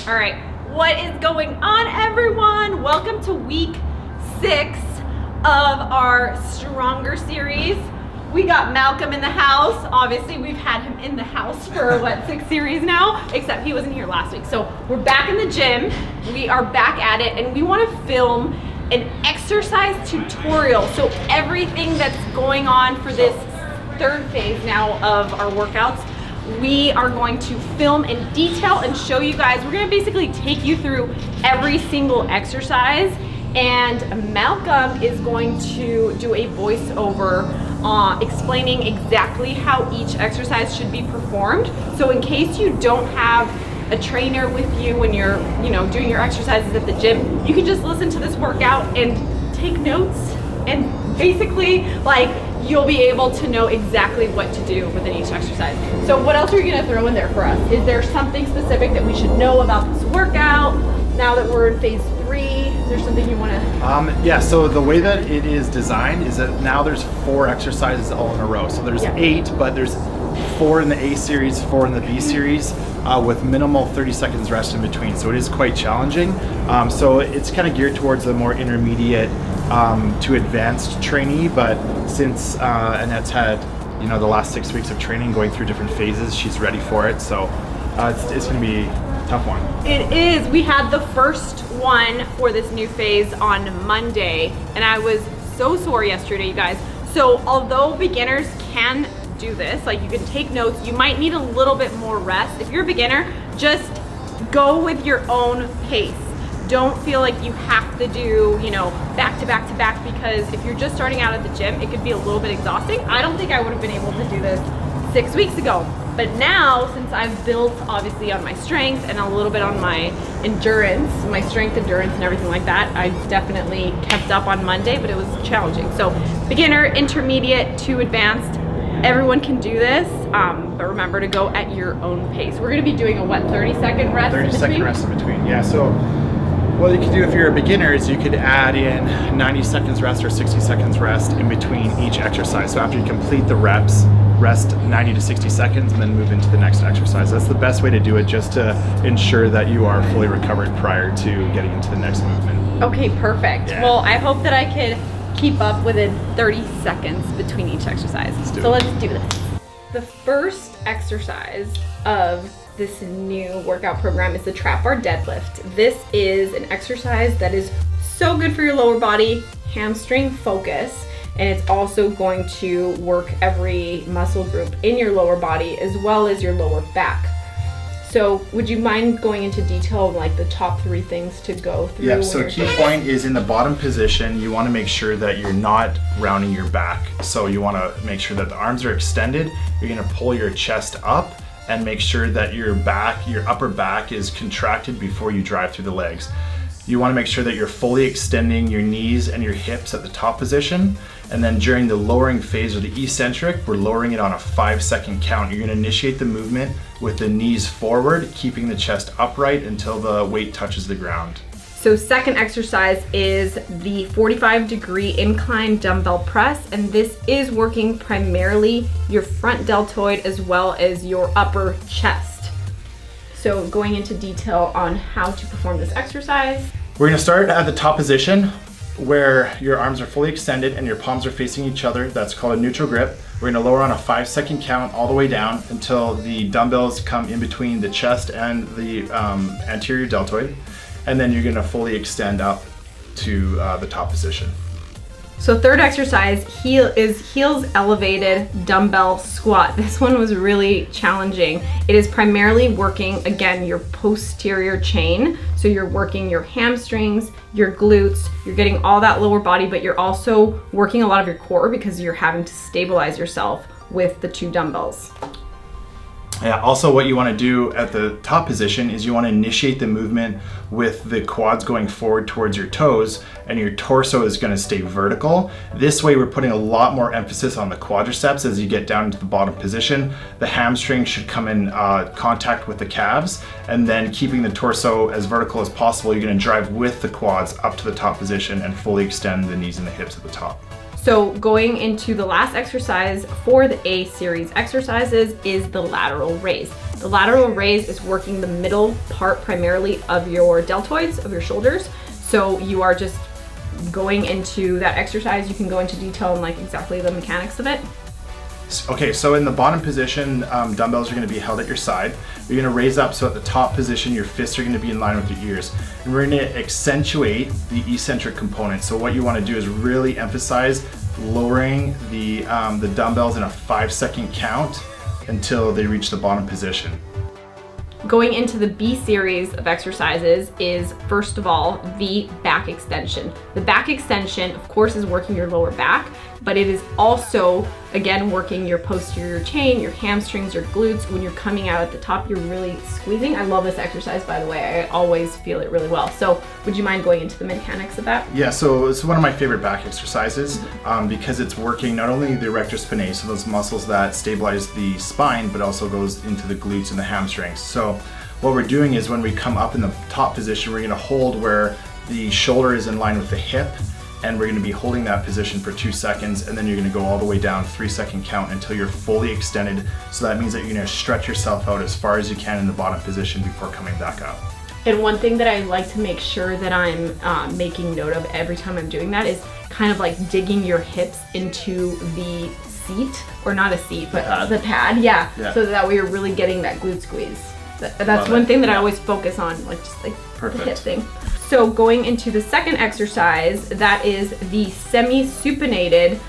All right, what is going on, everyone? Welcome to week 6 of our Stronger series. We got Malcolm in the house. Obviously, we've had him in the house for what, 6 series now, except he wasn't here last week. So we're back in the gym. We are back at it, and we want to film an exercise tutorial. So everything that's going on for this 3rd phase now of our workouts, we are going to film in detail and show you guys. We're gonna basically take you through every single exercise, and Malcolm is going to do a voiceover explaining exactly how each exercise should be performed. So in case you don't have a trainer with you when you're doing your exercises at the gym, you can just listen to this workout and take notes, and basically you'll be able to know exactly what to do within each exercise. So what else are you gonna throw in there for us? Is there something specific that we should know about this workout now that we're in phase 3? Is there something you wanna? Yeah, so the way that it is designed is that now there's 4 exercises all in a row. So there's 8, but there's 4 in the A series, 4 in the B series, with minimal 30 seconds rest in between. So it is quite challenging. So it's kind of geared towards the more intermediate to advanced trainee, but since Annette's had the last 6 weeks of training going through different phases, she's ready for it. So it's going to be a tough one. It is. We had the first one for this new phase on Monday, and I was so sore yesterday, you guys. So although beginners can do this, you can take notes, you might need a little bit more rest. If you're a beginner, just go with your own pace. Don't feel like you have to do, back to back to back, because if you're just starting out at the gym, it could be a little bit exhausting. I don't think I would have been able to do this 6 weeks ago. But now, since I've built obviously on my strength and a little bit on my endurance, my strength, endurance, and everything like that, I definitely kept up on Monday, but it was challenging. So beginner, intermediate to advanced, everyone can do this, but remember to go at your own pace. We're gonna be doing a 30-second rest 30-second rest in between, yeah. So what you could do if you're a beginner is you could add in 90 seconds rest or 60 seconds rest in between each exercise. So after you complete the reps, rest 90 to 60 seconds and then move into the next exercise. That's the best way to do it, just to ensure that you are fully recovered prior to getting into the next movement. Okay, perfect. Yeah. Well, I hope that I could keep up within 30 seconds between each exercise. Let's do this. The first exercise of this new workout program is the trap bar deadlift. This is an exercise that is so good for your lower body, hamstring focus, and it's also going to work every muscle group in your lower body as well as your lower back. So would you mind going into detail of the top 3 things to go through? Yeah, so key point is in the bottom position, you want to make sure that you're not rounding your back. So you want to make sure that the arms are extended. You're going to pull your chest up and make sure that your upper back is contracted before you drive through the legs. You want to make sure that you're fully extending your knees and your hips at the top position. And then during the lowering phase or the eccentric, we're lowering it on a 5-second count. You're going to initiate the movement with the knees forward, keeping the chest upright until the weight touches the ground. So second exercise is the 45-degree incline dumbbell press, and this is working primarily your front deltoid as well as your upper chest. So going into detail on how to perform this exercise. We're going to start at the top position where your arms are fully extended and your palms are facing each other. That's called a neutral grip. We're going to lower on a 5-second count all the way down until the dumbbells come in between the chest and the anterior deltoid. And then you're going to fully extend up to the top position. So third exercise is heels elevated dumbbell squat. This one was really challenging. It is primarily working, again, your posterior chain. So you're working your hamstrings, your glutes, you're getting all that lower body, but you're also working a lot of your core because you're having to stabilize yourself with the 2 dumbbells. Yeah, also what you want to do at the top position is you want to initiate the movement with the quads going forward towards your toes, and your torso is going to stay vertical. This way we're putting a lot more emphasis on the quadriceps as you get down into the bottom position. The hamstring should come in contact with the calves, and then keeping the torso as vertical as possible, you're going to drive with the quads up to the top position and fully extend the knees and the hips at the top. So going into the last exercise for the A series exercises is the lateral raise. The lateral raise is working the middle part primarily of your deltoids, of your shoulders. So you are just going into that exercise. You can go into detail on like exactly the mechanics of it. Okay, so in the bottom position, dumbbells are going to be held at your side. You're going to raise up, so at the top position, your fists are going to be in line with your ears. And we're going to accentuate the eccentric component. So what you want to do is really emphasize lowering the dumbbells in a 5-second count until they reach the bottom position. Going into the B series of exercises is, first of all, the back extension. The back extension, of course, is working your lower back, but it is also, again, working your posterior chain, your hamstrings, your glutes. When you're coming out at the top, you're really squeezing. I love this exercise, by the way. I always feel it really well. So would you mind going into the mechanics of that? Yeah, so it's one of my favorite back exercises because it's working not only the erector spinae, so those muscles that stabilize the spine, but also goes into the glutes and the hamstrings. So what we're doing is when we come up in the top position, we're going to hold where the shoulder is in line with the hip, and we're going to be holding that position for 2 seconds, and then you're going to go all the way down 3-second count until you're fully extended. So that means that you're going to stretch yourself out as far as you can in the bottom position before coming back up. And one thing that I like to make sure that I'm making note of every time I'm doing that is kind of like digging your hips into the seat, or not a seat, but the pad, yeah. So that way you're really getting that glute squeeze. That's one thing that I always focus on, like just like the hip thing. So going into the second exercise, that is the semi-supinated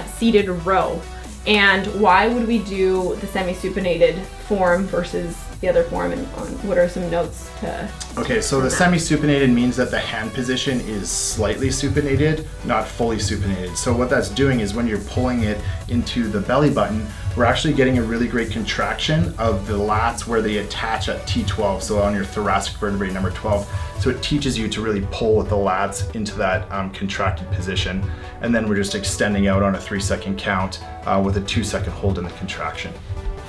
seated row. And why would we do the semi-supinated form versus the other form, and what are some notes to... Okay, so the semi-supinated means that the hand position is slightly supinated, not fully supinated. So what that's doing is when you're pulling it into the belly button, we're actually getting a really great contraction of the lats where they attach at T12, so on your thoracic vertebrae number 12. So it teaches you to really pull with the lats into that contracted position. And then we're just extending out on a 3-second count with a 2-second hold in the contraction.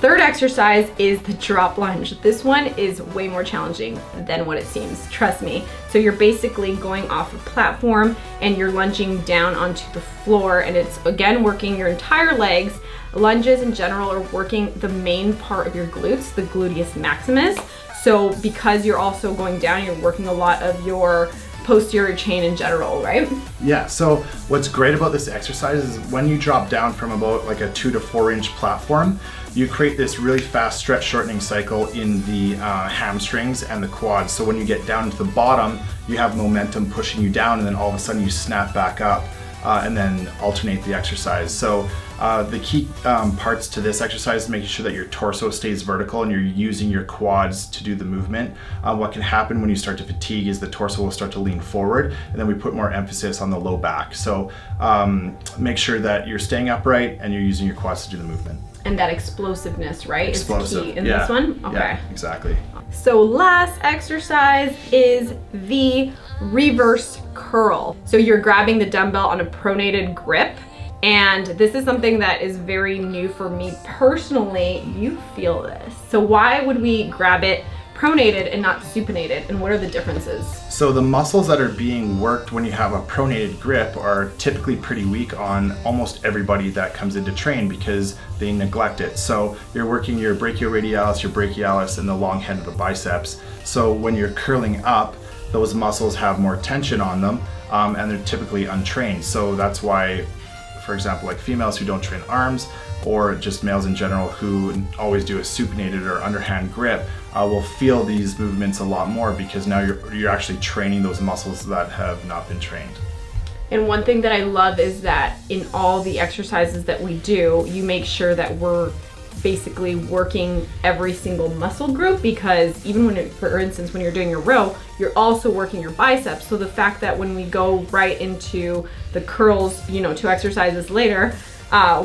Third exercise is the drop lunge. This one is way more challenging than what it seems, trust me. So you're basically going off a platform and you're lunging down onto the floor, and it's again working your entire legs. Lunges in general are working the main part of your glutes, the gluteus maximus. So because you're also going down, you're working a lot of your posterior chain in general, right? Yeah, so what's great about this exercise is when you drop down from about like a 2 to 4 inch platform, you create this really fast stretch shortening cycle in the hamstrings and the quads. So when you get down to the bottom, you have momentum pushing you down, and then all of a sudden you snap back up and then alternate the exercise. So the key parts to this exercise is making sure that your torso stays vertical and you're using your quads to do the movement. What can happen when you start to fatigue is the torso will start to lean forward, and then we put more emphasis on the low back. So make sure that you're staying upright and you're using your quads to do the movement. And that explosiveness, right? Explosive. Is key in this one? Okay. Yeah, exactly. So last exercise is the reverse curl. So you're grabbing the dumbbell on a pronated grip, and this is something that is very new for me personally. You feel this. So why would we grab it pronated and not supinated, and what are the differences? So the muscles that are being worked when you have a pronated grip are typically pretty weak on almost everybody that comes in to train because they neglect it. So you're working your brachioradialis, your brachialis, and the long head of the biceps. So when you're curling up, those muscles have more tension on them, and they're typically untrained. So that's why, for example, like females who don't train arms, or just males in general who always do a supinated or underhand grip, will feel these movements a lot more because now you're actually training those muscles that have not been trained. And one thing that I love is that in all the exercises that we do, you make sure that we're basically working every single muscle group, because even when, for instance, when you're doing your row, you're also working your biceps. So the fact that when we go right into the curls, 2 exercises later,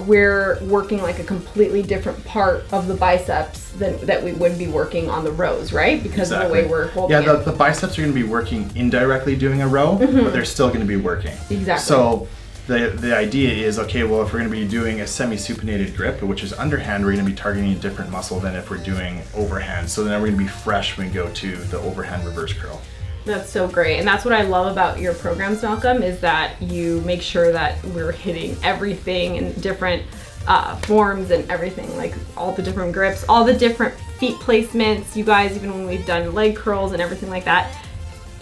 we're working like a completely different part of the biceps that we would be working on the rows, right? Because of the way we're holding it. Yeah, the biceps are going to be working indirectly doing a row, but they're still going to be working. Exactly. So the idea is, okay, well, if we're going to be doing a semi-supinated grip, which is underhand, we're going to be targeting a different muscle than if we're doing overhand. So then we're going to be fresh when we go to the overhand reverse curl. That's so great. And that's what I love about your programs, Malcolm, is that you make sure that we're hitting everything in different forms and everything, like all the different grips, all the different feet placements, you guys, even when we've done leg curls and everything like that,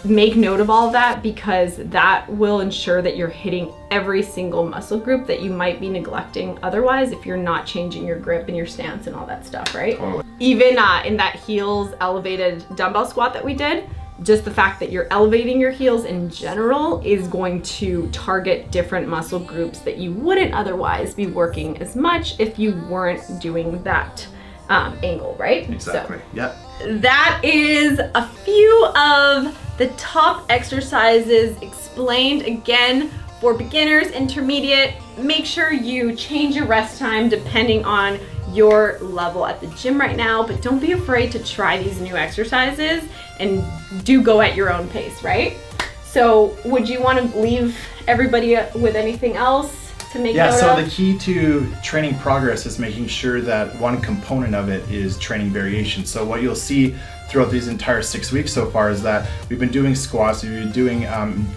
make note of all of that, because that will ensure that you're hitting every single muscle group that you might be neglecting otherwise if you're not changing your grip and your stance and all that stuff, right? Totally. Even in that heels elevated dumbbell squat that we did, just the fact that you're elevating your heels in general is going to target different muscle groups that you wouldn't otherwise be working as much if you weren't doing that angle, right? Exactly. So, yeah. that is a few of the top exercises explained. Again, for beginners, intermediate, make sure you change your rest time depending on your level at the gym right now, but don't be afraid to try these new exercises and do go at your own pace, right? So would you want to leave everybody with anything else to make note so of? the key to training progress is making sure that one component of it is training variation. So what you'll see throughout these entire 6 weeks so far is that we've been doing squats, we've been doing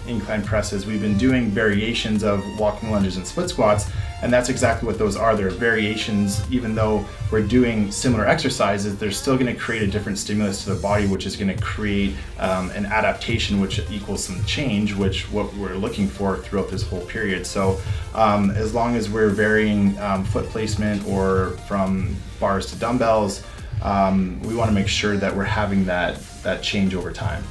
incline presses, we've been doing variations of walking lunges and split squats, and that's exactly what those are. They're variations. Even though we're doing similar exercises, they're still going to create a different stimulus to the body, which is going to create an adaptation, which equals some change, which what we're looking for throughout this whole period. So as long as we're varying foot placement or from bars to dumbbells, we want to make sure that we're having that change over time.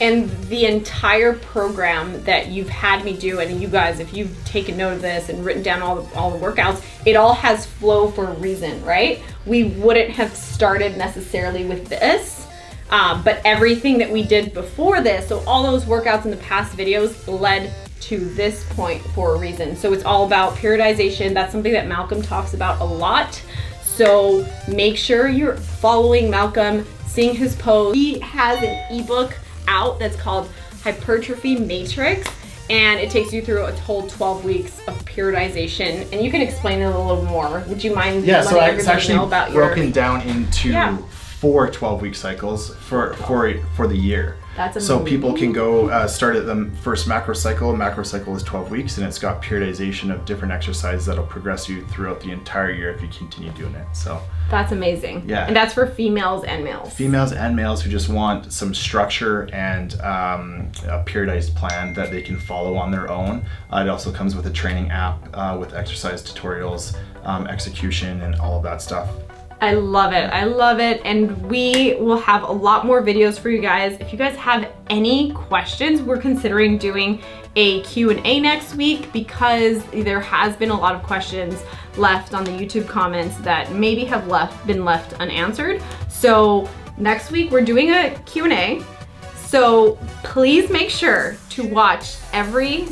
And the entire program that you've had me do, and you guys, if you've taken note of this and written down all the workouts, it all has flow for a reason, right? We wouldn't have started necessarily with this, but everything that we did before this, so all those workouts in the past videos led to this point for a reason. So it's all about periodization. That's something that Malcolm talks about a lot. So make sure you're following Malcolm, seeing his posts. He has an ebook out that's called Hypertrophy Matrix, and it takes you through a whole 12 weeks of periodization, and you can explain it a little more. Would you mind letting everybody it's actually know about broken down into 4 12-week cycles for the year. That's amazing. So people can go start at the first macro cycle. Macro cycle is 12 weeks, and it's got periodization of different exercises that'll progress you throughout the entire year if you continue doing it. So that's amazing. Yeah. And that's for females and males. Females and males who just want some structure and a periodized plan that they can follow on their own. It also comes with a training app with exercise tutorials, execution, and all of that stuff. I love it. I love it. And we will have a lot more videos for you guys. If you guys have any questions, we're considering doing a Q&A next week, because there has been a lot of questions left on the YouTube comments that maybe have been left unanswered. So next week we're doing a Q&A. So please make sure to watch every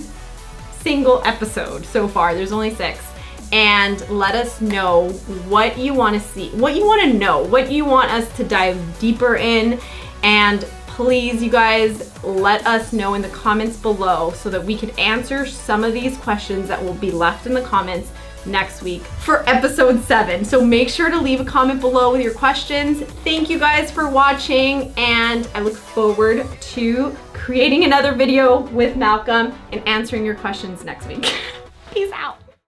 single episode so far. There's only 6. And let us know what you want to see, what you want to know, what you want us to dive deeper in. And please, you guys, let us know in the comments below so that we can answer some of these questions that will be left in the comments next week for episode 7. So make sure to leave a comment below with your questions. Thank you guys for watching, and I look forward to creating another video with Malcolm and answering your questions next week. Peace out.